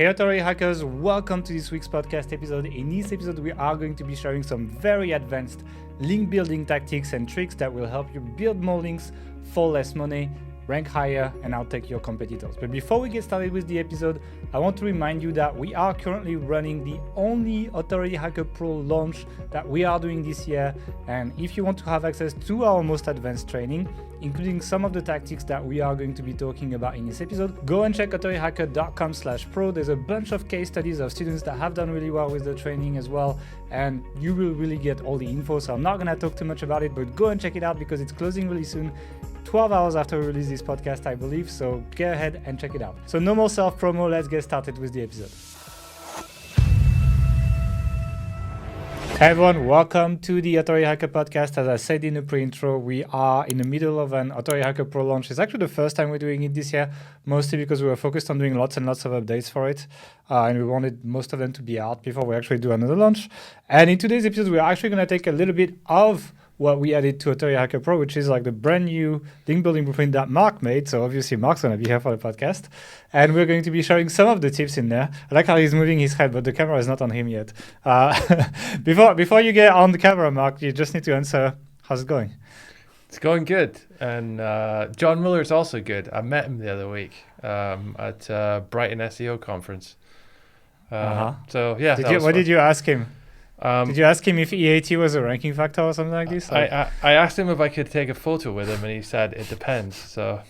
Hey Authority Hackers, welcome to this week's podcast episode. In this episode, we are going to be sharing some very advanced link building tactics and tricks that will help you build more links for less money, rank higher, and outtake your competitors. But before we get started with the episode, I want to remind you that we are currently running the only Authority Hacker Pro launch that we are doing this year. And if you want to have access to our most advanced training, including some of the tactics that we are going to be talking about in this episode, go and check authorityhacker.com/pro. There's a bunch of case studies of students that have done really well with the training as well, and you will really get all the info. So I'm not going to talk too much about it, but go and check it out because it's closing really soon. 12 hours after we release this podcast, I believe, so go ahead and check it out. So no more self-promo, let's get started with the episode. Hey everyone, welcome to the Authority Hacker podcast. As I said in the pre-intro, we are in the middle of an Authority Hacker Pro launch. It's actually the first time we're doing it this year, mostly because we were focused on doing lots and lots of updates for it. And we wanted most of them to be out before we actually do another launch. And in today's episode, we're actually going to take a little bit of what we added to Authority Hacker Pro, which is like the brand new link building blueprint that Mark made. So obviously Mark's going to be here for the podcast. And we're going to be sharing some of the tips in there. I like how he's moving his head, but the camera is not on him yet. Before you get on the camera, Mark, you just need to answer, how's it going? It's going good. And John Miller's also good. I met him the other week at Brighton SEO conference. So yeah. What did you ask him? Did you ask him if EAT was a ranking factor or something like this? I asked him if I could take a photo with him, and he said it depends. So,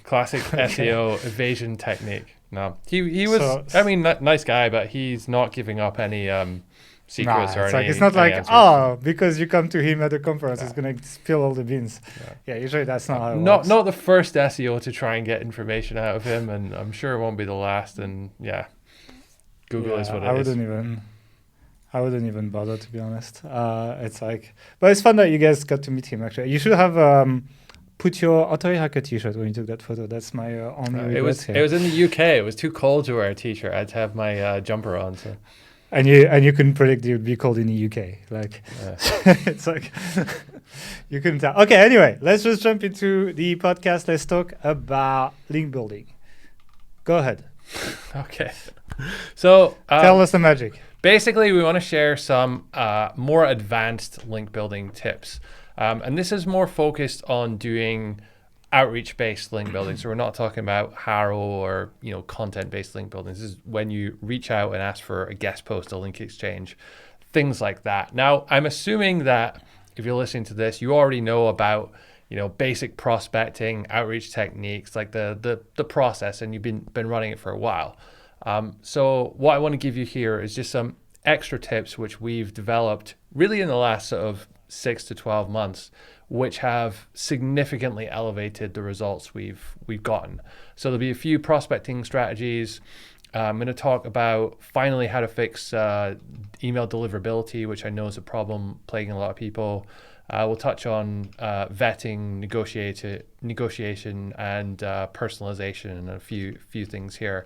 classic SEO evasion technique. No, he was, nice guy, but he's not giving up any secrets or anything. It's not like, answers. Because you come to him at the conference, he's going to spill all the beans. Yeah, usually that's not how it works. Not the first SEO to try and get information out of him, and I'm sure it won't be the last. And Google is what it is. I wouldn't even bother, to be honest. But it's fun that you guys got to meet him, actually. You should have put your Authority Hacker t-shirt when you took that photo. That's my only regret here. It was in the UK. It was too cold to wear a t-shirt. I had to have my jumper on. So. And you couldn't predict it would be cold in the UK. It's like, you couldn't tell. Okay, anyway, let's just jump into the podcast. Let's talk about link building. Go ahead. Okay. So tell us the magic. Basically, we want to share some more advanced link building tips. And this is more focused on doing outreach-based link building. So we're not talking about Haro or content-based link building. This is when you reach out and ask for a guest post, a link exchange, things like that. Now, I'm assuming that if you're listening to this, you already know about basic prospecting, outreach techniques, like the process, and you've been running it for a while. So what I want to give you here is just some extra tips which we've developed really in the last sort of 6 to 12 months, which have significantly elevated the results we've gotten. So there'll be a few prospecting strategies. I'm going to talk about finally how to fix email deliverability, which I know is a problem plaguing a lot of people. We'll touch on vetting, negotiation, and personalization, and a few things here.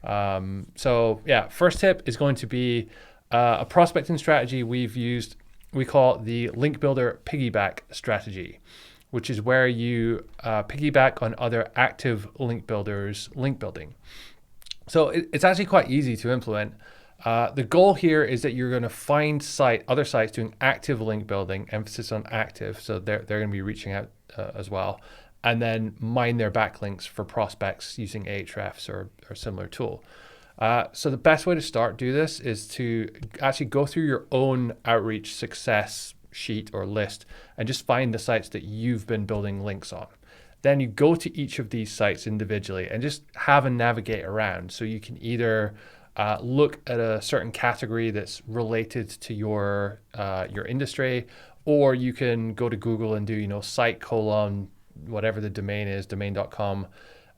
First tip is going to be a prospecting strategy we've used. We call it the link builder piggyback strategy, which is where you piggyback on other active link builders' link building. So it's actually quite easy to implement. The goal here is that you're going to find other sites doing active link building, emphasis on active. So they're going to be reaching out as well. And then mine their backlinks for prospects using Ahrefs or similar tool. So the best way to do this is to actually go through your own outreach success sheet or list and just find the sites that you've been building links on. Then you go to each of these sites individually and just have a navigate around. So you can either look at a certain category that's related to your industry, or you can go to Google and do site : whatever the domain is, domain.com,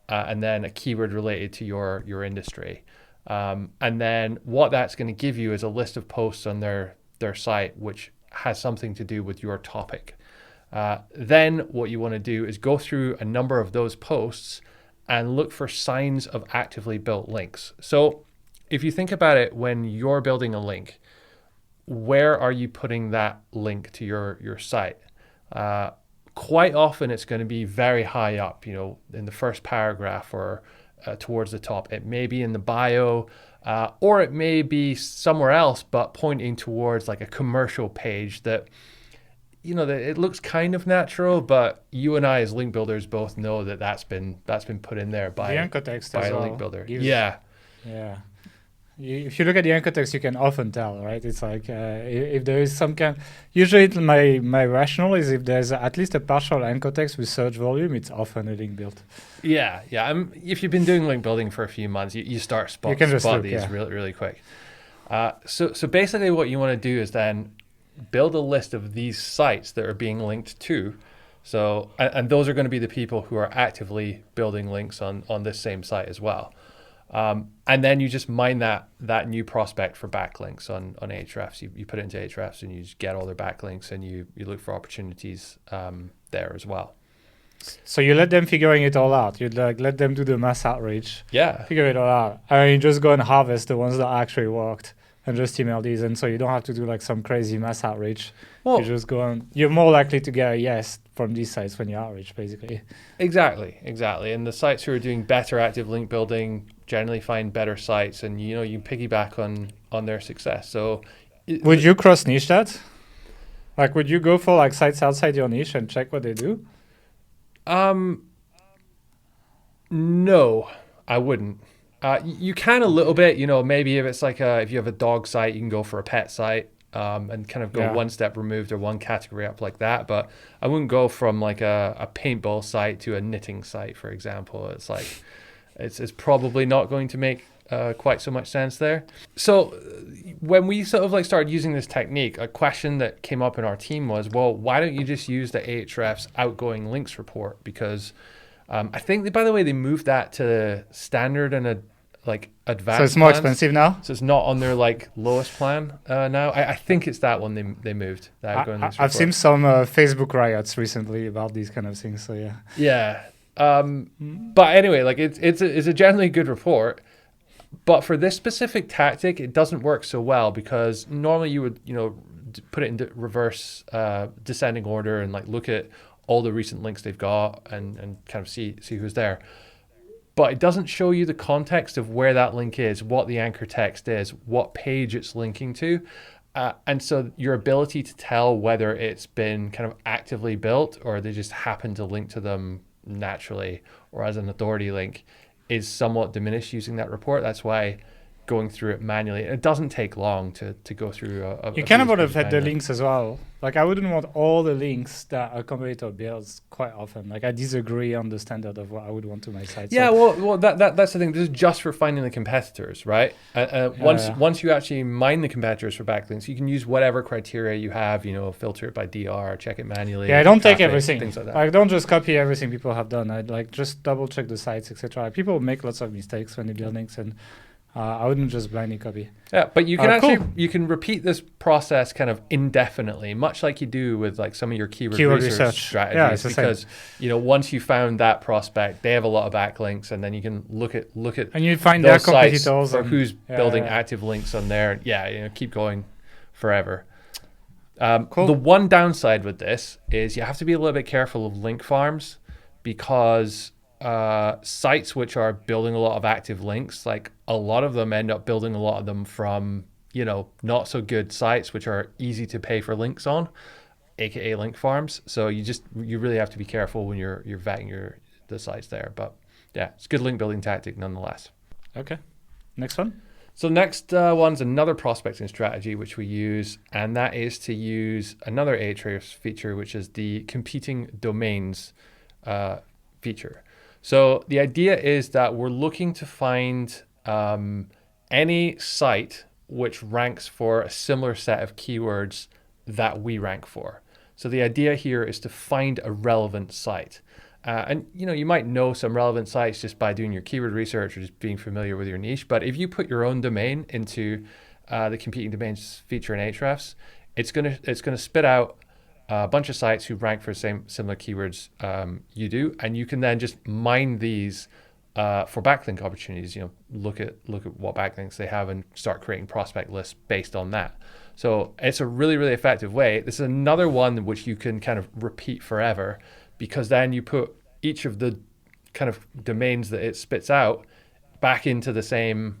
and then a keyword related to your industry. And then what that's going to give you is a list of posts on their site which has something to do with your topic. Then what you want to do is go through a number of those posts and look for signs of actively built links. So if you think about it, when you're building a link, where are you putting that link to your site? Quite often it's going to be very high up, in the first paragraph or towards the top. It may be in the bio. or it may be somewhere else, but pointing towards like a commercial page that, that it looks kind of natural, but you and I as link builders both know that that's been put in there by the anchor text by as a well link builder. gives- Yeah. Yeah. If you look at the anchor text, you can often tell, right? It's like if there is some kind. Usually, my rationale is if there's at least a partial anchor text with search volume, it's often a link build. Yeah. If you've been doing link building for a few months, you start You can just spot look, these yeah. really, really quick. So basically, what you want to do is then build a list of these sites that are being linked to. So and those are going to be the people who are actively building links on this same site as well. And then you just mine that new prospect for backlinks on Ahrefs. You put it into Ahrefs and you just get all their backlinks, and you look for opportunities there as well. So you let them figuring it all out. You let them do the mass outreach. Yeah. Figure it all out. I mean, just go and harvest the ones that actually worked and just email these. And so you don't have to do like some crazy mass outreach. Well, you just go and you're more likely to get a yes from these sites when you outreach, basically. Exactly. And the sites who are doing better active link building generally find better sites, and you piggyback on their success. So would you cross niche that? Like, would you go for like sites outside your niche and check what they do? No, I wouldn't. You can a little bit, maybe if it's like if you have a dog site, you can go for a pet site and kind of go one step removed or one category up like that. But I wouldn't go from like a paintball site to a knitting site, for example. It's like, it's probably not going to make quite so much sense there. So when we sort of like started using this technique, a question that came up in our team was, well, why don't you just use the Ahrefs outgoing links report? Because I think, by the way, they moved that to standard and advanced. So it's more plans. expensive now? So it's not on their like lowest plan now. I think it's that one they moved. The outgoing links I've report. seen some Facebook riots recently about these kind of things. So yeah. Yeah. But anyway, like it's a generally good report. But for this specific tactic, it doesn't work so well, because normally you would, put it into reverse descending order and like look at all the recent links they've got and kind of see who's there. But it doesn't show you the context of where that link is, what the anchor text is, what page it's linking to. And so your ability to tell whether it's been kind of actively built or they just happen to link to them naturally or as an authority link is somewhat diminished using that report. That's why going through it manually, it doesn't take long to go through you kind of want to vet the links as well. Like, I wouldn't want all the links that a competitor builds quite often. Like, I disagree on the standard of what I would want to my site. Yeah, so. well, that's the thing. This is just for finding the competitors, right? Once you actually mine the competitors for backlinks, you can use whatever criteria you have. Filter it by DR, check it manually. Yeah, I don't traffic, take everything. Things like that. I don't just copy everything people have done. I'd like just double check the sites, etc. People make lots of mistakes when they build links, and I wouldn't just blindly copy. Yeah, but you can cool. you can repeat this process kind of indefinitely, much like you do with like some of your keyword research strategies. Yeah, it's the because once you found that prospect, they have a lot of backlinks, and then you can look at and you find those their sites competitors for and, who's building active links on there. Yeah, keep going forever. Cool. The one downside with this is you have to be a little bit careful of link farms, because sites which are building a lot of active links, like a lot of them end up building a lot of them from not so good sites which are easy to pay for links on, aka link farms. So you really have to be careful when you're vetting the sites there. But yeah, it's a good link building tactic nonetheless. Okay, next one. So next one's another prospecting strategy which we use, and that is to use another Ahrefs feature, which is the competing domains feature. So the idea is that we're looking to find any site which ranks for a similar set of keywords that we rank for. So the idea here is to find a relevant site. And you might know some relevant sites just by doing your keyword research or just being familiar with your niche. But if you put your own domain into the competing domains feature in Ahrefs, it's gonna spit out a bunch of sites who rank for similar keywords you do, and you can then just mine these for backlink opportunities. Look at what backlinks they have and start creating prospect lists based on that. So it's a really, really effective way. This is another one which you can kind of repeat forever, because then you put each of the kind of domains that it spits out back into the same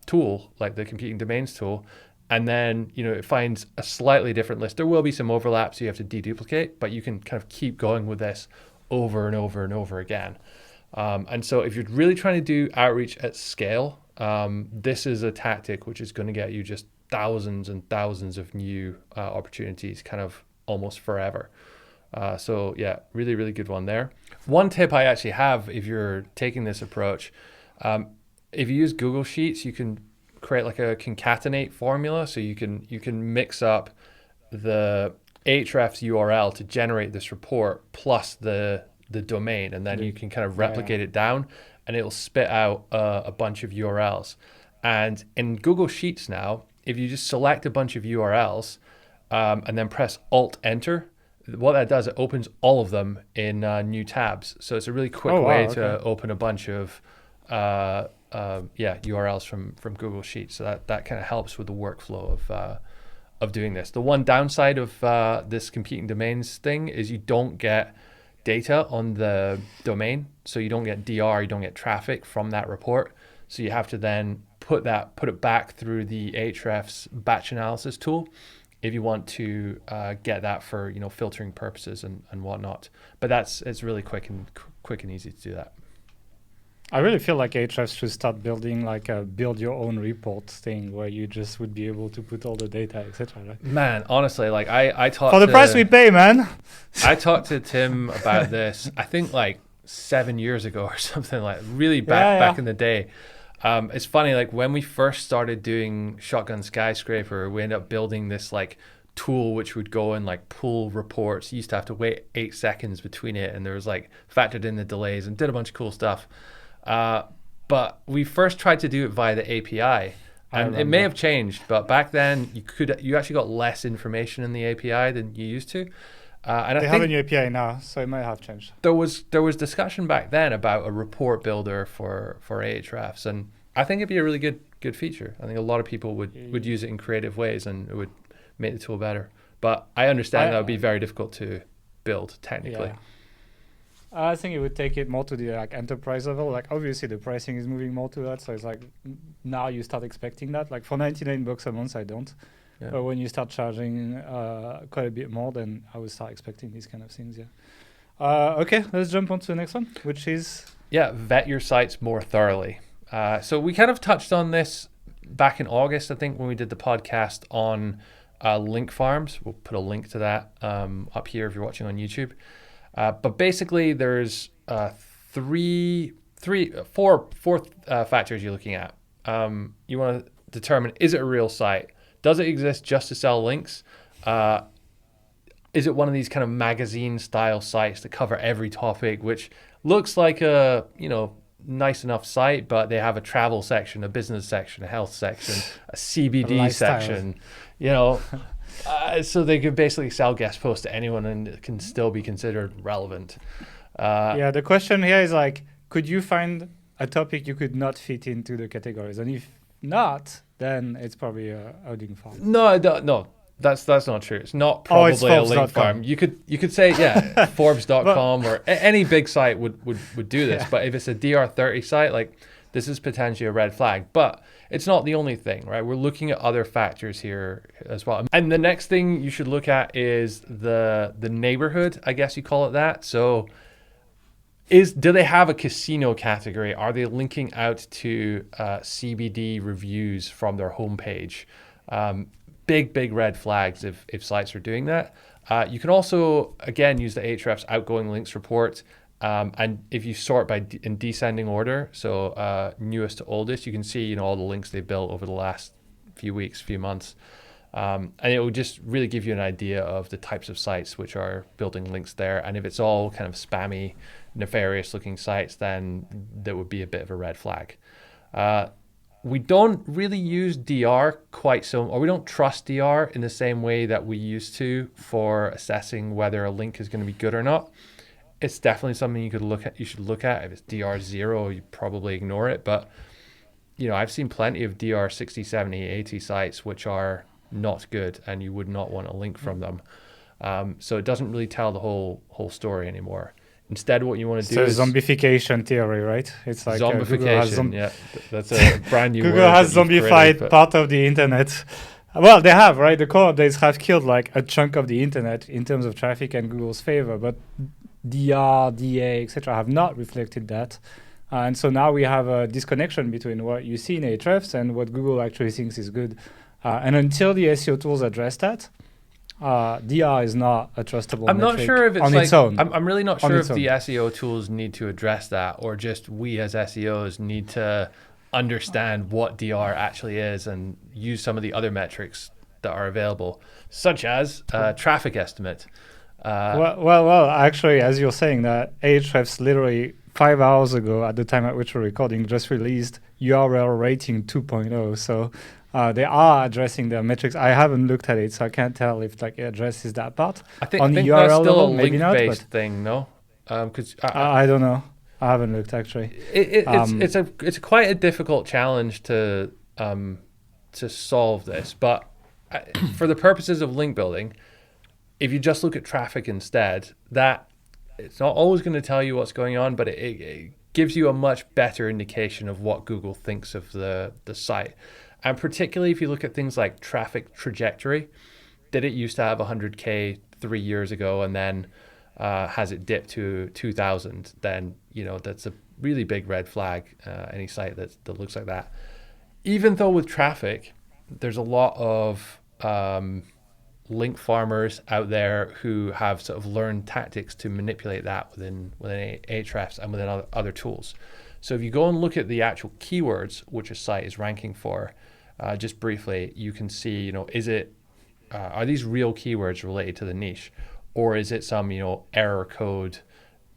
tool, like the competing domains tool, and then it finds a slightly different list. There will be some overlaps, so you have to deduplicate, but you can kind of keep going with this over and over and over again. And so if you're really trying to do outreach at scale, this is a tactic which is going to get you just thousands and thousands of new opportunities kind of almost forever. So yeah, really, really good one there. One tip I actually have if you're taking this approach, if you use Google Sheets, you can create like a concatenate formula. So you can mix up the Ahrefs URL to generate this report plus the domain, and then you can kind of replicate it down, and it'll spit out a bunch of URLs. And in Google Sheets now, if you just select a bunch of URLs and then press Alt-Enter, what that does, it opens all of them in new tabs. So it's a really quick way to open a bunch of URLs from Google Sheets. So that kind of helps with the workflow of doing this. The one downside of this competing domains thing is you don't get data on the domain, so you don't get DR, you don't get traffic from that report. So you have to then put it back through the Ahrefs batch analysis tool if you want to get that for filtering purposes and whatnot. But it's really quick and easy to do that. I really feel like Ahrefs should start building like a build your own report thing where you just would be able to put all the data, etc. Right? Man, honestly, like I talked for the price we pay, man. I talked to Tim about this, I think like 7 years ago or something, like really back in the day. It's funny, like when we first started doing Shotgun Skyscraper, we ended up building this like tool which would go and like pull reports. You used to have to wait 8 seconds between it, and there was like factored in the delays and did a bunch of cool stuff. But we first tried to do it via the API, and it may have changed, but back then you actually got less information in the API than you used to. And they have a new API now, so it might have changed. There was discussion back then about a report builder for Ahrefs, and I think it'd be a really good feature. I think a lot of people would use it in creative ways, and it would make the tool better. But I understand that would be very difficult to build technically. Yeah. I think it would take it more to the like enterprise level. Like obviously the pricing is moving more to that, so it's like now you start expecting that. Like for $99 a month, I don't. Yeah. But when you start charging quite a bit more, then I would start expecting these kind of things. Yeah. Okay, let's jump on to the next one, which is vet your sites more thoroughly. So we kind of touched on this back in August, I think, when we did the podcast on link farms. We'll put a link to that up here if you're watching on YouTube. But basically, there's four factors you're looking at. You want to determine, is it a real site? Does it exist just to sell links? Is it one of these kind of magazine-style sites that cover every topic, which looks like a nice enough site, but they have a travel section, a business section, a health section, a CBD section, so they could basically sell guest posts to anyone and it can still be considered relevant. The question here is like, could you find a topic you could not fit into the categories? And if not, then it's probably a link farm. No, that's not true. It's not probably a link farm. You could say Forbes.com or any big site would do this. But if it's a DR30 site, like this is potentially a red flag. But it's not the only thing, right? We're looking at other factors here as well. And the next thing you should look at is the neighborhood, I guess you call it that. So do they have a casino category? Are they linking out to CBD reviews from their homepage? Big red flags if sites are doing that. You can also, again, use the Ahrefs outgoing links report. And if you sort in descending order, so newest to oldest, you can see all the links they've built over the last few weeks, few months. And it will just really give you an idea of the types of sites which are building links there. And if it's all kind of spammy, nefarious looking sites, then that would be a bit of a red flag. We don't really use DR or we don't trust DR in the same way that we used to for assessing whether a link is going to be good or not. It's definitely something you should look at. If it's DR0, you probably ignore it. But, I've seen plenty of DR 60, 70, 80 sites which are not good and you would not want a link from them. So it doesn't really tell the whole story anymore. Instead, what you want to do So is zombification theory, right? It's like Google has zombification. Yeah, that's a brand new Google word. has that you've zombified created, part of the internet. Well, they have, right? The core updates have killed like a chunk of the internet in terms of traffic and Google's favor, but DR, DA, etc. have not reflected that. And so now we have a disconnection between what you see in Ahrefs and what Google actually thinks is good. And until the SEO tools address that, DR is not a trustable I'm not metric sure if it's on like, its own. I'm really not On sure its if the own. SEO tools need to address that, or just we as SEOs need to understand what DR actually is and use some of the other metrics that are available, such as traffic estimate. Well, actually, as you're saying that, Ahrefs literally 5 hours ago, at the time at which we're recording, just released URL rating 2.0. So they are addressing their metrics. I haven't looked at it, so I can't tell if like it addresses that part. I think, On I the think that's URL still level, a maybe not, link-based but thing, no? Because I don't know. I haven't looked actually. it's quite a difficult challenge to solve this, but for the purposes of link building, if you just look at traffic instead, that it's not always going to tell you what's going on, but it gives you a much better indication of what Google thinks of the site. And particularly if you look at things like traffic trajectory, did it used to have 100K 3 years ago and then has it dipped to 2,000? Then, that's a really big red flag, any site that looks like that. Even though with traffic, there's a lot of link farmers out there who have sort of learned tactics to manipulate that within Ahrefs and within other tools. So if you go and look at the actual keywords which a site is ranking for, just briefly, you can see, are these real keywords related to the niche, or is it some, error code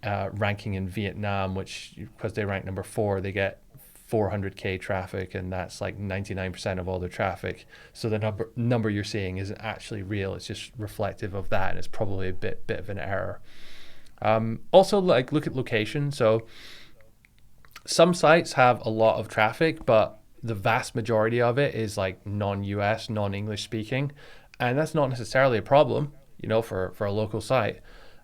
ranking in Vietnam, which because they rank number 4, they get 400K traffic, and that's like 99% of all their traffic. So the number you're seeing isn't actually real. It's just reflective of that, and it's probably a bit of an error. Also, like look at location. So some sites have a lot of traffic, but the vast majority of it is like non-US, non-English speaking, and that's not necessarily a problem, for a local site.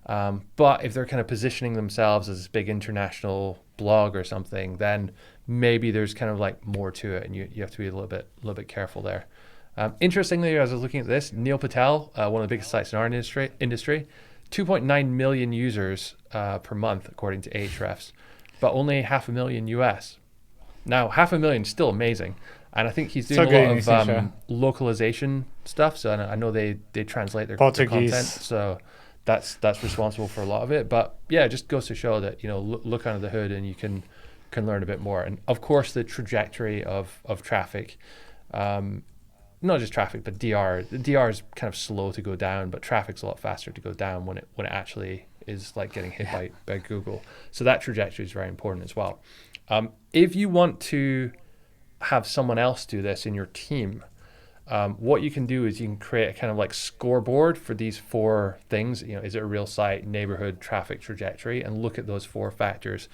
But if they're kind of positioning themselves as this big international blog or something, then maybe there's kind of like more to it, and you have to be a little bit careful there. Interestingly, as I was looking at this, Neil Patel, one of the biggest sites in our industry, 2.9 million users per month according to Ahrefs, but only 500,000 US. Now 500,000 is still amazing, and I think he's doing a lot of localization stuff. So I know they translate their content, so that's responsible for a lot of it. But yeah, it just goes to show that look under the hood and you can learn a bit more. And of course, the trajectory of traffic, not just traffic, but DR. The DR is kind of slow to go down, but traffic's a lot faster to go down when it actually is like getting hit by Google. So that trajectory is very important as well. If you want to have someone else do this in your team, what you can do is you can create a kind of like scoreboard for these 4 things. Is it a real site, neighborhood, traffic, trajectory, and look at those 4 factors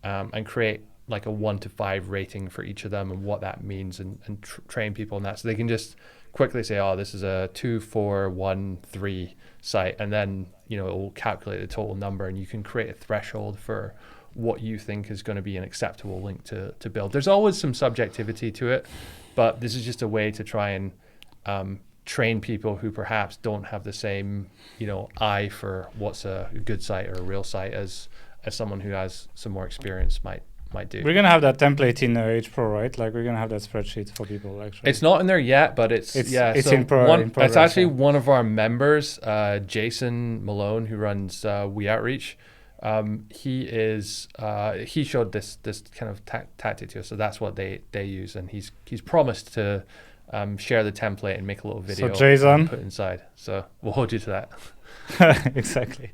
and create like a 1 to 5 rating for each of them and what that means, and train people on that, so they can just quickly say, oh, this is a 2, 4, 1, 3 site, and then it will calculate the total number, and you can create a threshold for what you think is going to be an acceptable link to build. There's always some subjectivity to it, but this is just a way to try and train people who perhaps don't have the same eye for what's a good site or a real site as someone who has some more experience might do. We're gonna have that template in H Pro, right? Like we're gonna have that spreadsheet for people. Actually, it's not in there yet, but it's so in progress. It's actually one of our members, Jason Malone, who runs We Outreach. He showed this kind of tactic to us, so that's what they use, and he's promised to share the template and make a little video. So Jason, put inside. So we'll hold you to that. Exactly.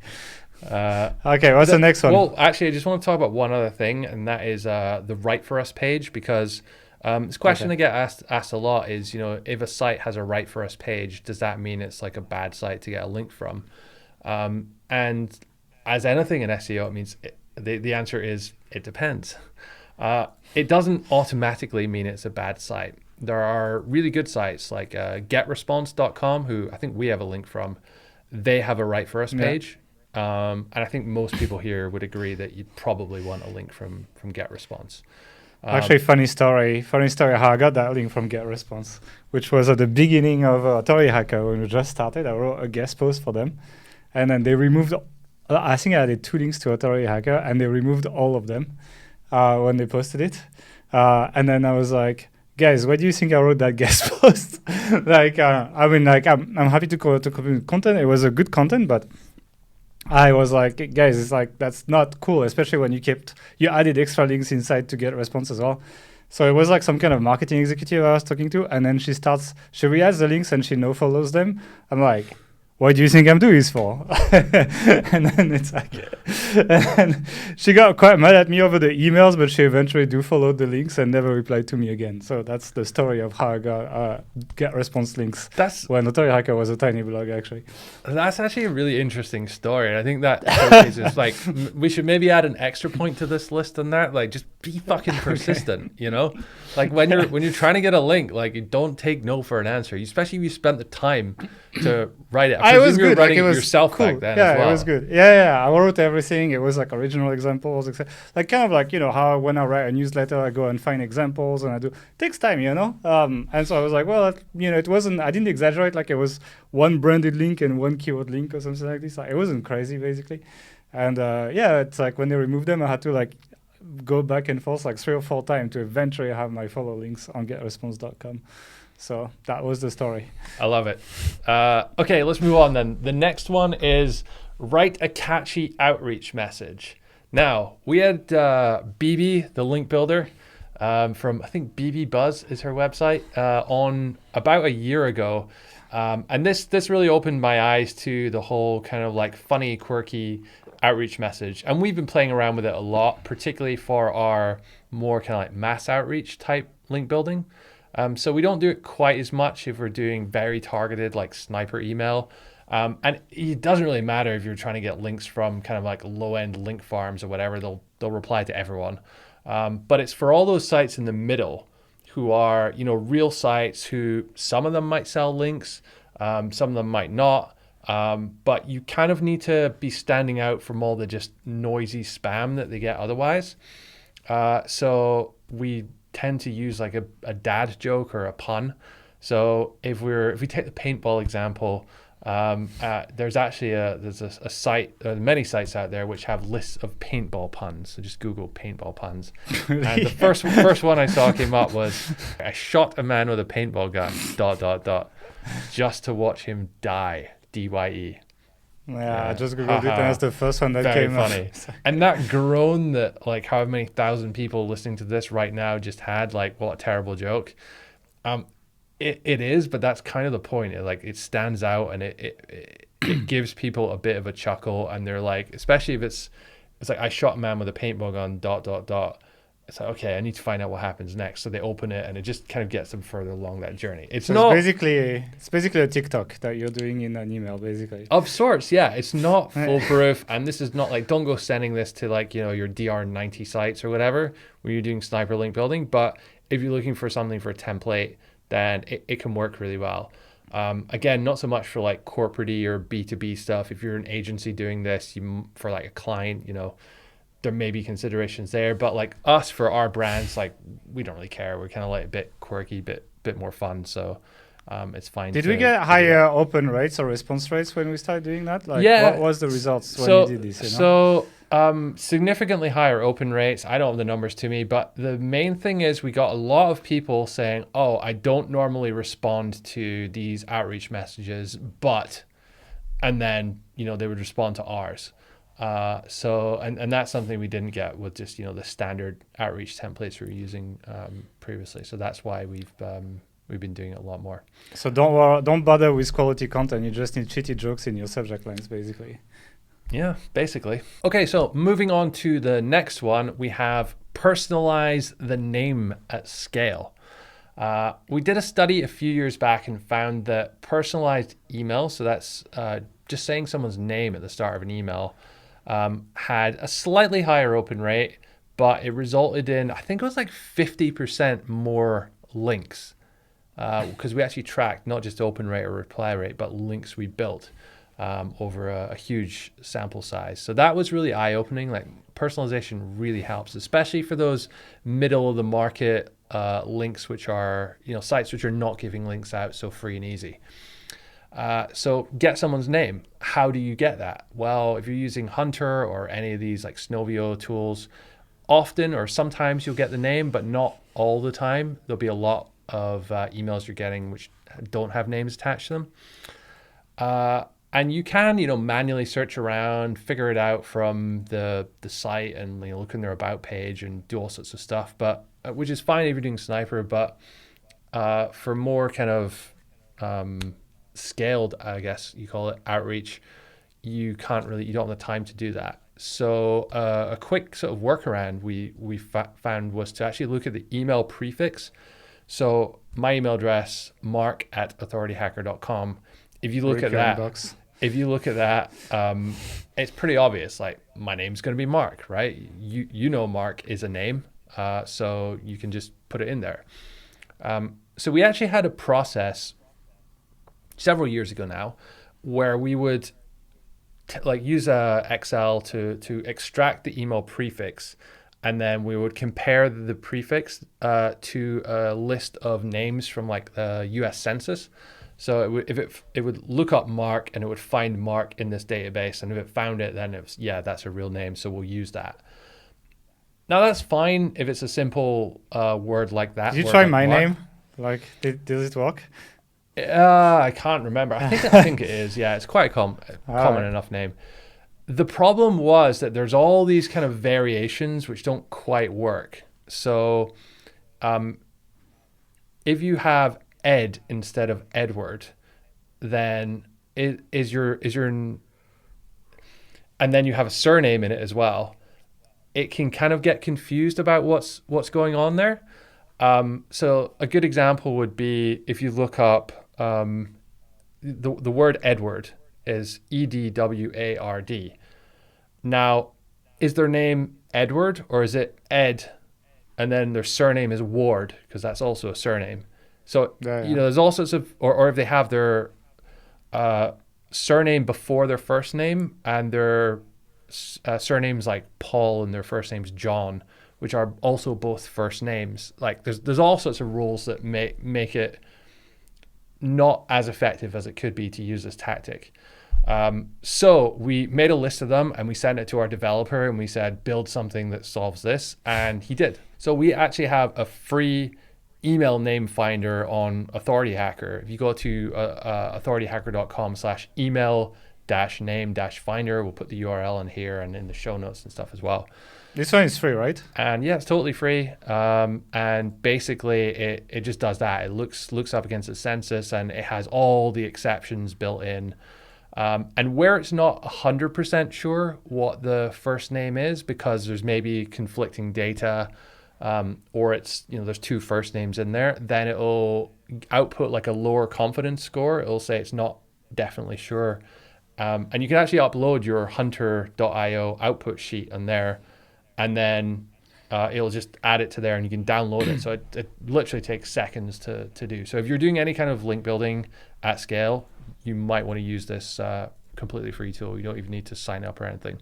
Okay, what's the next one? Well, actually, I just want to talk about one other thing, and that is the Write For Us page, because this question I get asked a lot is, if a site has a Write For Us page, does that mean it's like a bad site to get a link from? And as anything in SEO, it means the answer is it depends. It doesn't automatically mean it's a bad site. There are really good sites like getresponse.com, who I think we have a link from. They have a Write For Us page. And I think most people here would agree that you'd probably want a link from GetResponse. Actually, funny story how I got that link from GetResponse, which was at the beginning of Authority Hacker when we just started. I wrote a guest post for them, and then they removed, I think I added 2 links to Authority Hacker, and they removed all of them when they posted it. And then I was like, guys, why do you think I wrote that guest post? I'm happy to contribute content. It was a good content, but I was like, guys, it's like, that's not cool, especially when you added extra links inside to get response as well. So it was like some kind of marketing executive I was talking to, and then she readds the links and she no-follows them. I'm like, what do you think I'm doing this for? And then it's like, and she got quite mad at me over the emails, but she eventually followed the links and never replied to me again. So that's the story of how I got GetResponse links. When Authority Hacker was a tiny blog, actually. That's actually a really interesting story. And I think that showcases, like, we should maybe add an extra point to this list on that. Like, just be fucking persistent, you know? Like, when you're trying to get a link, like, you don't take no for an answer, especially if you spent the time to write it. I was good. Writing it was yourself cool. Back then as well. It was good. Yeah. I wrote everything. It was like original examples, like kind of like, you know, how when I write a newsletter, I go and find examples and it takes time, you know. And so I was like, well, you know, I didn't exaggerate. Like it was one branded link and one keyword link or something like this. Like, it wasn't crazy basically. And it's like when they removed them, I had to like go back and forth like 3 or 4 times to eventually have my follow links on getresponse.com. So that was the story. I love it. Okay, let's move on then. The next one is write a catchy outreach message. Now, we had BB, the link builder, from I think BB Buzz is her website, on about a year ago. And this really opened my eyes to the whole kind of like funny, quirky outreach message. And we've been playing around with it a lot, particularly for our more kind of like mass outreach type link building. So we don't do it quite as much if we're doing very targeted like sniper email. And it doesn't really matter if you're trying to get links from kind of like low-end link farms or whatever, they'll reply to everyone. But it's for all those sites in the middle who are, you know, real sites who some of them might sell links, some of them might not. But you kind of need to be standing out from all the just noisy spam that they get otherwise. So we tend to use like a dad joke or a pun. So if we take the paintball example, there's actually a site, many sites out there which have lists of paintball puns. So just Google paintball puns. And the first one I saw came up was, I shot a man with a paintball gun, ... just to watch him die, DYE. Yeah, I just Googled it and that's the first one that Very came funny. up. And that groan that like how many thousand people listening to this right now just had, like, what a terrible joke. It is, but that's kind of the point. It stands out and it gives people a bit of a chuckle, and they're like, especially if it's like, I shot a man with a paintball gun, ... It's like, okay, I need to find out what happens next. So they open it and it just kind of gets them further along that journey. It's basically a TikTok that you're doing in an email, basically. Of sorts, yeah. It's not foolproof, and this is not like, don't go sending this to like, you know, your DR90 sites or whatever where you're doing sniper link building. But if you're looking for something for a template, then it can work really well. Again, not so much for like corporate-y or B2B stuff. If you're an agency doing this, for like a client, you know, there may be considerations there, but like us, for our brands, like, we don't really care. We're kind of like a bit quirky, bit more fun, so it's fine. Did we get higher open rates or response rates when we started doing that? Like, yeah. What was the results when you did this? You know? So significantly higher open rates. I don't have the numbers to me, but the main thing is we got a lot of people saying, oh, I don't normally respond to these outreach messages, and then, you know, they would respond to ours. And that's something we didn't get with just, you know, the standard outreach templates we were using previously. So that's why we've been doing it a lot more. So don't bother with quality content. You just need shitty jokes in your subject lines, basically. Yeah, basically. Okay, so moving on to the next one, we have personalize the name at scale. We did a study a few years back and found that personalized email, so that's just saying someone's name at the start of an email, had a slightly higher open rate, but it resulted in, I think it was like 50% more links, because we actually tracked not just open rate or reply rate, but links we built. over a huge sample size. So that was really eye-opening. Like personalization really helps, especially for those middle of the market links, which are, sites which are not giving links out so free and easy. So get someone's name. How do you get that? Well, if you're using Hunter or any of these like Snovio tools, often or sometimes you'll get the name, but not all the time. There'll be a lot of emails you're getting which don't have names attached to them. And you can, manually search around, figure it out from the site and look in their about page and do all sorts of stuff, but which is fine if you're doing Sniper, but for more kind of scaled, I guess you call it, outreach, you don't have the time to do that. So a quick sort of workaround we found was to actually look at the email prefix. So my email address, mark@authorityhacker.com. If you look at that, it's pretty obvious. Like my name's going to be Mark, right? You know Mark is a name, so you can just put it in there. So we actually had a process several years ago now where we would use Excel to extract the email prefix, and then we would compare the prefix to a list of names from like the US Census. So it would look up Mark and it would find Mark in this database, and if it found it, then it was, that's a real name, so we'll use that. Now that's fine if it's a simple word like that. Did you try my name? Like, did it work? I can't remember. I think it is. Yeah, it's quite a common enough name. The problem was that there's all these kind of variations which don't quite work. So if you have Ed instead of Edward, then and then you have a surname in it as well, it can kind of get confused about what's going on there. So a good example would be if you look up the word Edward is EDWARD. Now, is their name Edward or is it Ed, and then their surname is Ward, because that's also a surname. So there's all sorts of, or if they have their surname before their first name and their surnames like Paul and their first name's John, which are also both first names. Like there's all sorts of rules that make it not as effective as it could be to use this tactic. So we made a list of them and we sent it to our developer and we said, build something that solves this, and he did. So we actually have a free email name finder on Authority Hacker. If you go to authorityhacker.com/email-name-finder, we'll put the URL in here and in the show notes and stuff as well. This one is free, right? And yeah, it's totally free. And basically it just does that. It looks up against the census and it has all the exceptions built in. And where it's not 100% sure what the first name is, because there's maybe conflicting data, or it's, there's two first names in there, then it'll output like a lower confidence score. It'll say it's not definitely sure. And you can actually upload your hunter.io output sheet on there, and then it'll just add it to there and you can download it. So it literally takes seconds to do. So if you're doing any kind of link building at scale, you might want to use this completely free tool. You don't even need to sign up or anything.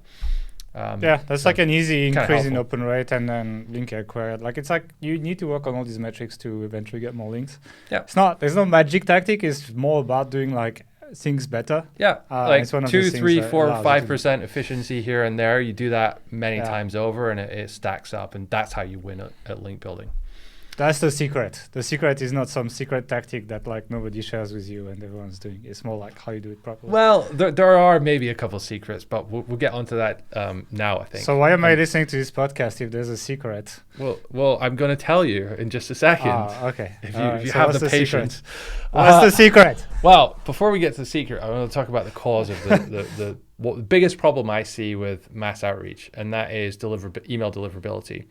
That's like an easy increase in open rate and then link acquired. Like it's like you need to work on all these metrics to eventually get more links. Yeah, there's no magic tactic. It's more about doing like things better. Yeah, like 2, 3, 4, 5% efficiency here and there. You do that many times over, and it stacks up, and that's how you win at link building. That's the secret. The secret is not some secret tactic that like nobody shares with you and everyone's doing. It's more like how you do it properly. Well, there are maybe a couple of secrets, but we'll get onto that now, I think. So why am I listening to this podcast if there's a secret? Well, I'm going to tell you in just a second. Okay. If you have the patience. What's the secret? Well, before we get to the secret, I want to talk about the cause of the biggest problem I see with mass outreach, and that is email deliverability.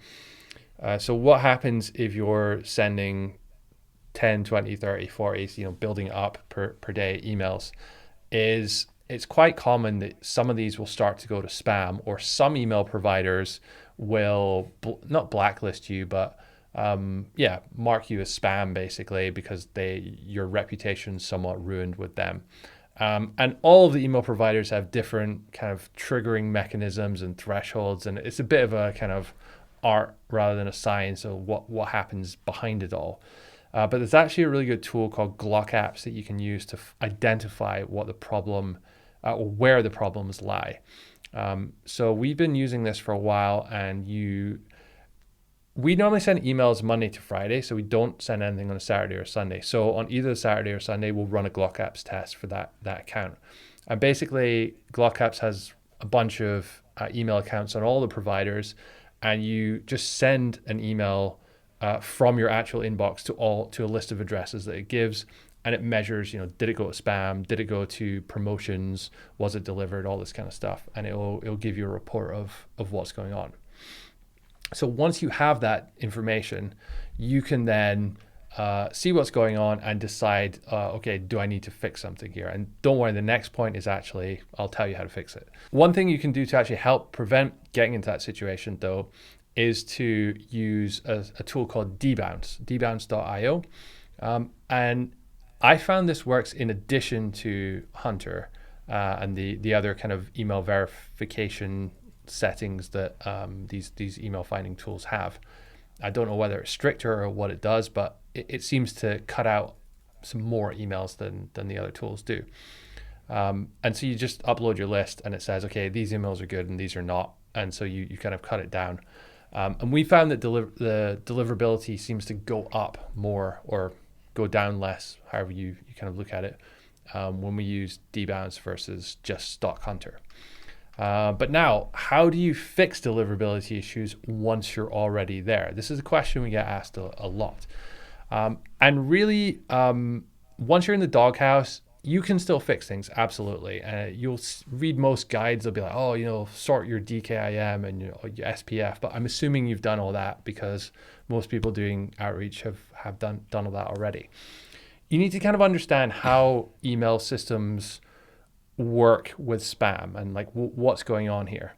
So what happens if you're sending 10, 20, 30, 40, building up per day emails, is it's quite common that some of these will start to go to spam, or some email providers will not blacklist you, but mark you as spam basically because your reputation's somewhat ruined with them. And all of the email providers have different kind of triggering mechanisms and thresholds, and it's a bit of a kind of art rather than a science of what happens behind it all. But there's actually a really good tool called GlockApps that you can use to identify what the problem or where the problems lie. So we've been using this for a while, and we normally send emails Monday to Friday, so we don't send anything on a Saturday or Sunday. So on either Saturday or Sunday, we'll run a GlockApps test for that account. And basically, GlockApps has a bunch of email accounts on all the providers, and you just send an email from your actual inbox to a list of addresses that it gives, and it measures, did it go to spam, did it go to promotions, was it delivered, all this kind of stuff, and it'll give you a report of what's going on. So once you have that information, you can then see what's going on and decide, okay, do I need to fix something here? And don't worry, the next point is actually, I'll tell you how to fix it. One thing you can do to actually help prevent getting into that situation, though, is to use a tool called Debounce, debounce.io. And I found this works in addition to Hunter and the other kind of email verification settings that these email finding tools have. I don't know whether it's stricter or what it does, but it seems to cut out some more emails than the other tools do. And so you just upload your list and it says, okay, these emails are good and these are not. And so you kind of cut it down. And we found that the deliverability seems to go up more or go down less, however you kind of look at it, when we use Debounce versus just stock Hunter. But now, how do you fix deliverability issues once you're already there? This is a question we get asked a lot. And really, once you're in the doghouse, you can still fix things, absolutely. You'll read most guides, they'll be like, sort your DKIM and your SPF. But I'm assuming you've done all that because most people doing outreach have done all that already. You need to kind of understand how email systems work with spam and like what's going on here.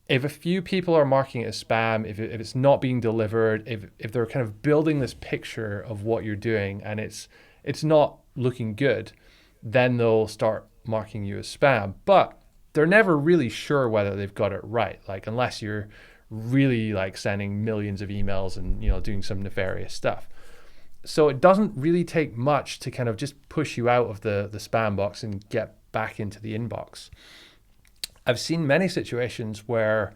If a few people are marking it as spam, if it's not being delivered, if they're kind of building this picture of what you're doing and it's not looking good, then they'll start marking you as spam. But they're never really sure whether they've got it right, like unless you're really like sending millions of emails and doing some nefarious stuff. So it doesn't really take much to kind of just push you out of the spam box and get back into the inbox. I've seen many situations where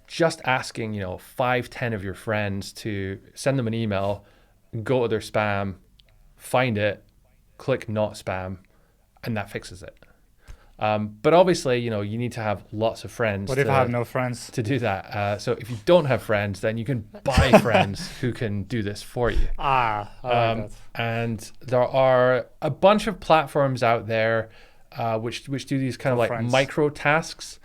just asking 5-10 of your friends to send them an email, go to their spam, find it, click not spam, and that fixes it. But obviously, you need to have lots of friends. What if I have no friends? To do that. So if you don't have friends, then you can buy friends who can do this for you. I like that. And there are a bunch of platforms out there which do these kind of like friends. micro tasks.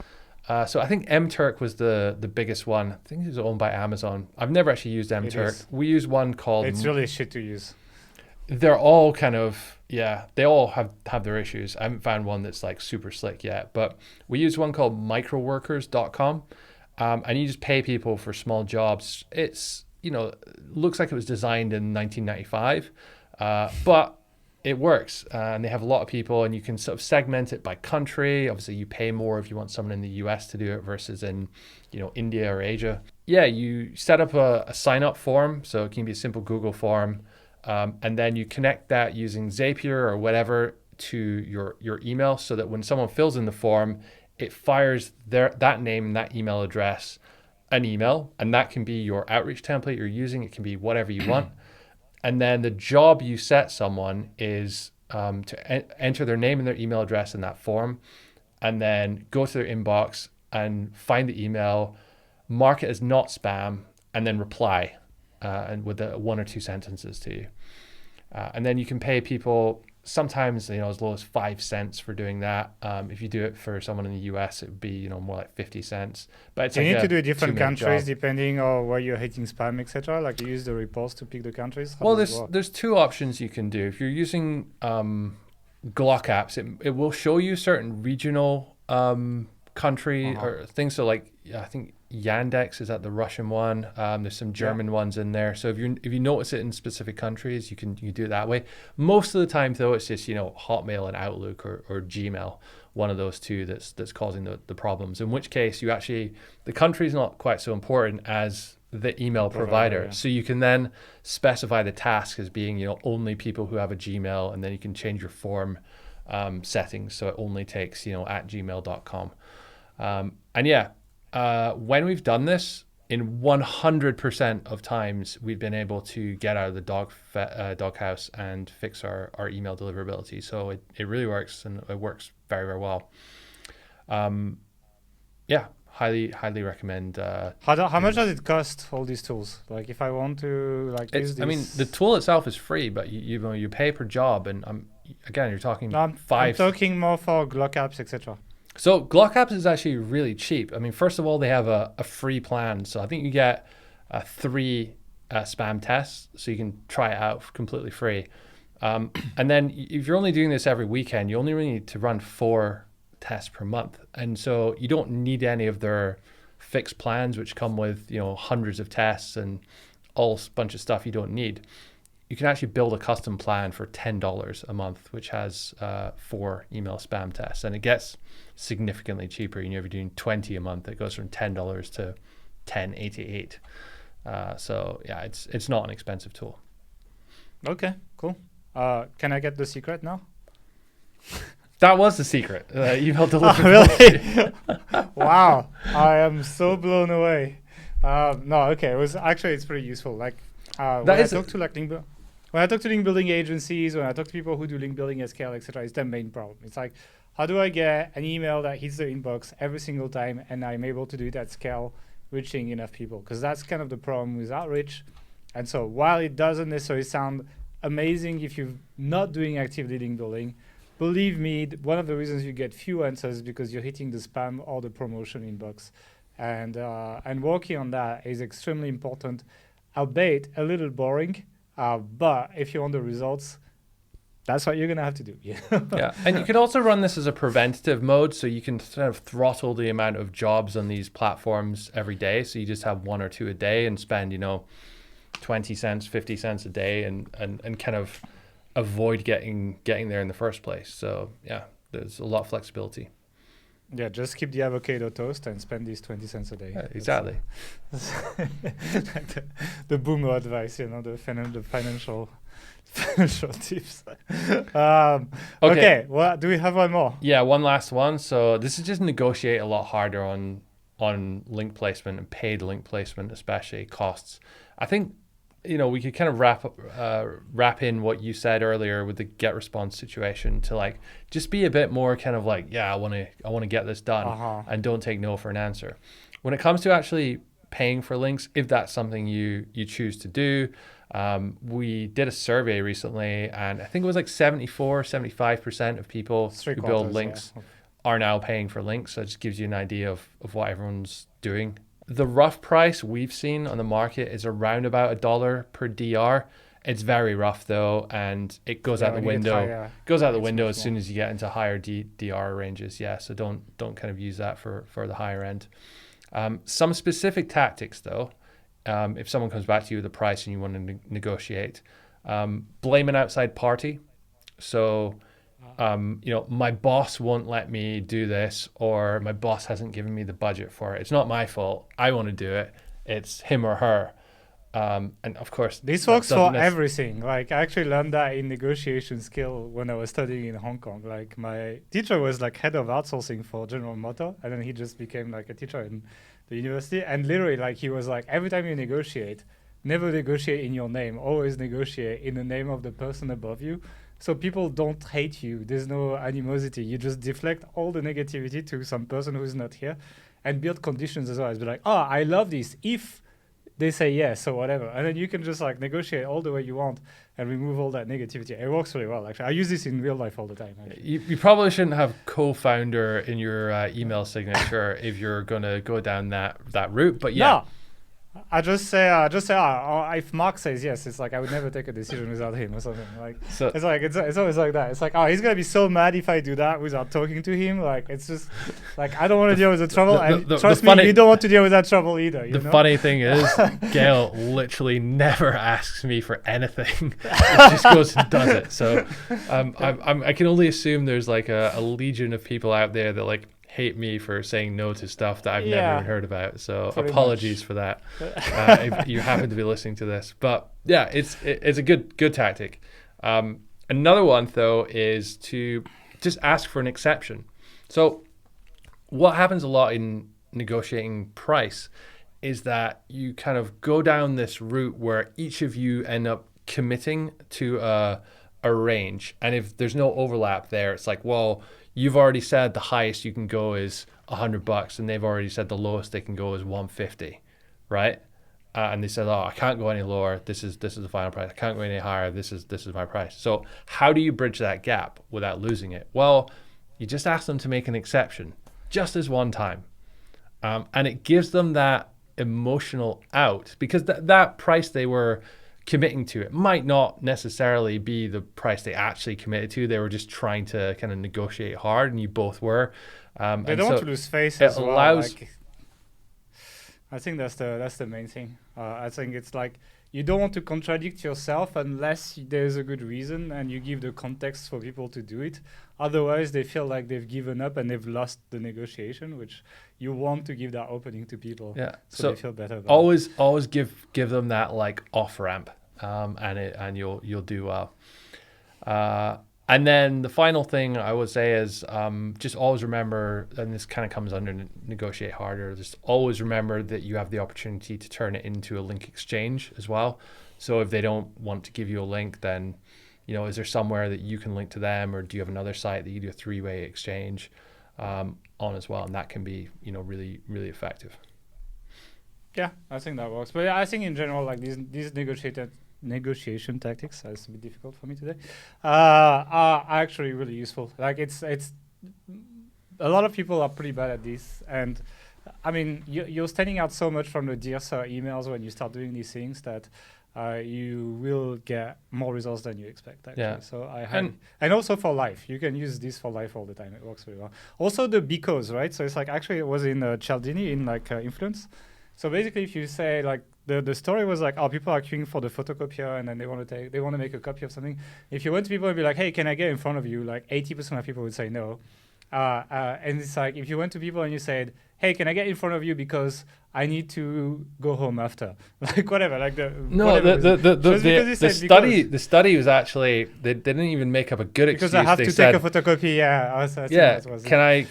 So I think MTurk was the biggest one. I think it was owned by Amazon. I've never actually used MTurk. We use one called... It's really shit to use. They're all kind of, they all have their issues. I haven't found one that's like super slick yet, but we use one called Microworkers.com, and you just pay people for small jobs. It's, looks like it was designed in 1995, but it works, and they have a lot of people, and you can sort of segment it by country. Obviously, you pay more if you want someone in the US to do it versus in, India or Asia. Yeah, you set up a sign-up form, so it can be a simple Google form. And then you connect that using Zapier or whatever to your email so that when someone fills in the form, it fires that name and that email address an email. And that can be your outreach template you're using. It can be whatever you want. And then the job you set someone is to enter their name and their email address in that form, and then go to their inbox and find the email, mark it as not spam, and then reply and with 1 or 2 sentences to you. And then you can pay people sometimes, as low as 5 cents for doing that. If you do it for someone in the US, it would be, more like 50 cents. But it's you like need to do different countries job. Depending on where you're hitting spam, etc. Like you use the reports to pick the countries. Well, there's 2 options you can do. If you're using GlockApps, it will show you certain regional country or things. So like, I think Yandex is at the Russian one. There's some German ones in there. So if you notice it in specific countries, you can do it that way. Most of the time though, it's just, Hotmail and Outlook or Gmail, one of those two that's causing the problems. In which case the country is not quite so important as the email provider. Yeah. So you can then specify the task as being, only people who have a Gmail, and then you can change your form settings so it only takes, at gmail.com. When we've done this, in 100% of times, we've been able to get out of the doghouse and fix our email deliverability. So it really works, and it works very, very well. Highly recommend. How much does it cost, all these tools? Like if I want to use this? I mean, the tool itself is free, but you pay per job, and you're talking I'm talking more for GlockApps, etc. So GlockApps is actually really cheap. I mean, first of all, they have a free plan. So I think you get 3 spam tests, so you can try it out completely free. And then if you're only doing this every weekend, you only really need to run 4 tests per month. And so you don't need any of their fixed plans, which come with, hundreds of tests and all bunch of stuff you don't need. You can actually build a custom plan for $10 a month, which has 4 email spam tests, and it gets significantly cheaper. If you're doing 20 a month, it goes from $10 to $10.88. So yeah, it's not an expensive tool. Okay, cool. Can I get the secret now? That was the secret. Email deliverability. Really? Wow, I am so blown away. No, okay, it's pretty useful. Like when I talk to link building agencies, when I talk to people who do link building at scale, etc., it's the main problem. It's like, how do I get an email that hits the inbox every single time, and I'm able to do it at scale, reaching enough people? Because that's kind of the problem with outreach. And so while it doesn't necessarily sound amazing if you're not doing actively link building, believe me, one of the reasons you get few answers is because you're hitting the spam or the promotion inbox. And working on that is extremely important, albeit a little boring. But if you want the results, that's what you're going to have to do. Yeah. And you can also run this as a preventative mode. So you can sort of throttle the amount of jobs on these platforms every day. So you just have 1 or 2 a day and spend, 20 cents, 50 cents a day and kind of avoid getting there in the first place. So yeah, there's a lot of flexibility. Yeah, just keep the avocado toast and spend these 20 cents a day. Yeah, exactly. Like the boomer advice, the financial tips. Okay, well, do we have one more? Yeah, one last one. So this is just negotiate a lot harder on link placement and paid link placement, especially costs. I think we could kind of wrap in what you said earlier with the get response situation to just be a bit more kind of I want to get this done and don't take no for an answer. When it comes to actually paying for links, if that's something you choose to do, we did a survey recently, and I think it was 75% of people who build links are now paying for links. So it just gives you an idea of what everyone's doing. The rough price we've seen on the market is around about $1 per DR. It's very rough though, and it goes out the window. Goes out the window as soon as you get into higher DR ranges. Yeah, so don't kind of use that for the higher end. Some specific tactics though, if someone comes back to you with a price and you want to negotiate, blame an outside party. So my boss won't let me do this, or my boss hasn't given me the budget for it. It's not my fault. I want to do it. It's him or her. And of course, this works for everything. I actually learned that in negotiation skill when I was studying in Hong Kong. My teacher was head of outsourcing for General Motors, and then he just became a teacher in the university. And literally, he was every time you negotiate, never negotiate in your name. Always negotiate in the name of the person above you. So people don't hate you. There's no animosity. You just deflect all the negativity to some person who's not here, and build conditions as well. Be I love this if they say yes or whatever. And then you can just negotiate all the way you want and remove all that negativity. It works really well, actually. I use this in real life all the time. You probably shouldn't have co-founder in your email signature if you're going to go down that route. But yeah. No. I just say, if Mark says yes, it's like I would never take a decision without him or something. Like So it's like it's always like that. It's like, oh, he's gonna be so mad if I do that without talking to him. Like it's just like I don't want to deal with the trouble, and trust me, you don't want to deal with that trouble either. You the know? funny thing is, Gail literally never asks me for anything. It just goes and does it. So I can only assume there's like a legion of people out there that like hate me for saying no to stuff that I've never even heard about. So pretty apologies much for that if you happen to be listening to this. But yeah, it's a good tactic. Another one though is to just ask for an exception. So what happens a lot in negotiating price is that you kind of go down this route where each of you end up committing to a range, and if there's no overlap there, it's like, well, you've already said the highest you can go is $100, and they've already said the lowest they can go is 150, right? And they said, oh, I can't go any lower. This is the final price. I can't go any higher. This is my price. So how do you bridge that gap without losing it? Well, you just ask them to make an exception, just as one time, and it gives them that emotional out, because that price they were committing to, it might not necessarily be the price they actually committed to. They were just trying to kind of negotiate hard, and you both were. They don't want to lose face as well. Like, I think that's the main thing. I think it's like you don't want to contradict yourself unless there's a good reason and you give the context for people to do it. Otherwise, they feel like they've given up and they've lost the negotiation, which you want to give that opening to people. Yeah. So they feel better about always give them that like off ramp, and you'll do well. And then the final thing I would say is just always remember, and this kind of comes under negotiate harder, just always remember that you have the opportunity to turn it into a link exchange as well. So if they don't want to give you a link, then, is there somewhere that you can link to them, or do you have another site that you do a three-way exchange on as well? And that can be, really, really effective. Yeah, I think that works. But yeah, I think in general, like these negotiation tactics, it's a bit difficult for me today, are actually really useful. Like it's a lot of people are pretty bad at this, and I mean you're standing out so much from the Dear Sir emails when you start doing these things that you will get more results than you expect, actually. Yeah. So and also for life, you can use this for life all the time. It works really well. Also the because, right? So it's like, actually it was in Cialdini in like Influence. So basically, if you say like the story was like, oh, people are queuing for the photocopier and then they want to make a copy of something. If you went to people and be like, hey, can I get in front of you? Like 80% of people would say no. And it's like, if you went to people and you said, hey, can I get in front of you because I need to go home after, like whatever, like the study was actually, they didn't even make up a good excuse. Because I have to take a photocopy. Yeah.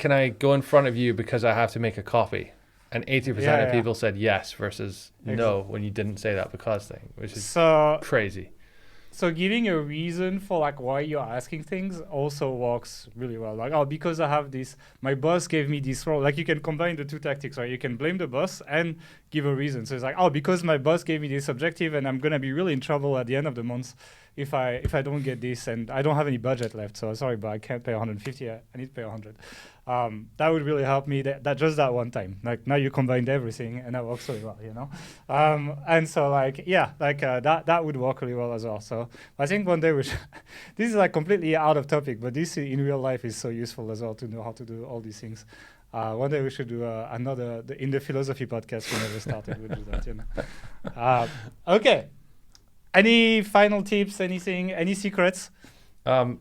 Can I go in front of you because I have to make a copy? And 80% of people said yes versus no when you didn't say that because thing, which is crazy. So giving a reason for like why you're asking things also works really well. Like, oh, because I have this, my boss gave me this role. Like you can combine the two tactics, right? You can blame the boss and give a reason. So it's like, oh, because my boss gave me this objective and I'm going to be really in trouble at the end of the month if I don't get this, and I don't have any budget left. So sorry, but I can't pay 150. I need to pay 100. That would really help me. That just that one time. Like now you combined everything, and that works really well. And so that would work really well as well. So I think one day we should. This is like completely out of topic, but this in real life is so useful as well to know how to do all these things. One day we should do another in the philosophy podcast we never started. We'll do that. Okay. Any final tips? Anything? Any secrets? If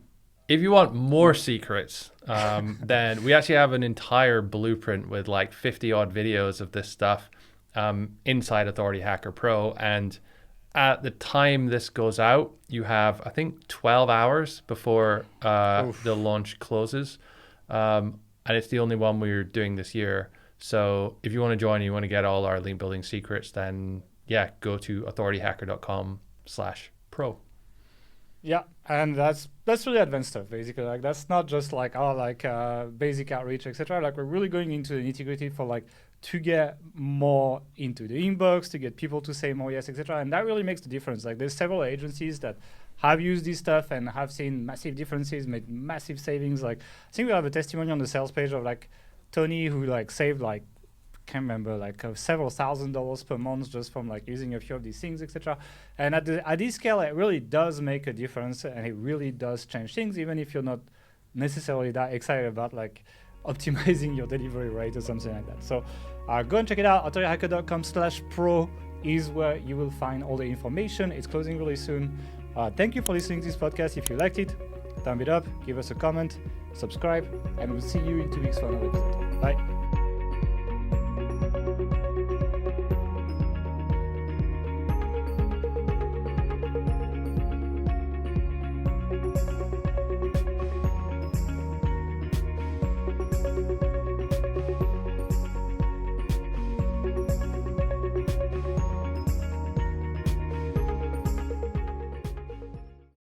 you want more secrets, then we actually have an entire blueprint with like 50 odd videos of this stuff inside Authority Hacker Pro. And at the time this goes out, you have, I think, 12 hours before the launch closes. And it's the only one we're doing this year. So if you want to join and you want to get all our link building secrets, then yeah, go to authorityhacker.com/pro. Yeah, and that's really advanced stuff, basically. Like that's not just like basic outreach, etc. Like we're really going into the nitty-gritty for like to get more into the inbox, to get people to say more yes, etc. And that really makes the difference. Like there's several agencies that have used this stuff and have seen massive differences, made massive savings. Like I think we have a testimony on the sales page of like Tony who like saved like can't remember, like several $1,000s per month just from like using a few of these things, etc. And at this scale, it really does make a difference, and it really does change things, even if you're not necessarily that excited about like optimizing your delivery rate or something like that. So go and check it out. authorityhacker.com/pro is where you will find all the information. It's closing really soon. Thank you for listening to this podcast. If you liked it, thumb it up, give us a comment, subscribe, and we'll see you in 2 weeks for another episode. Bye.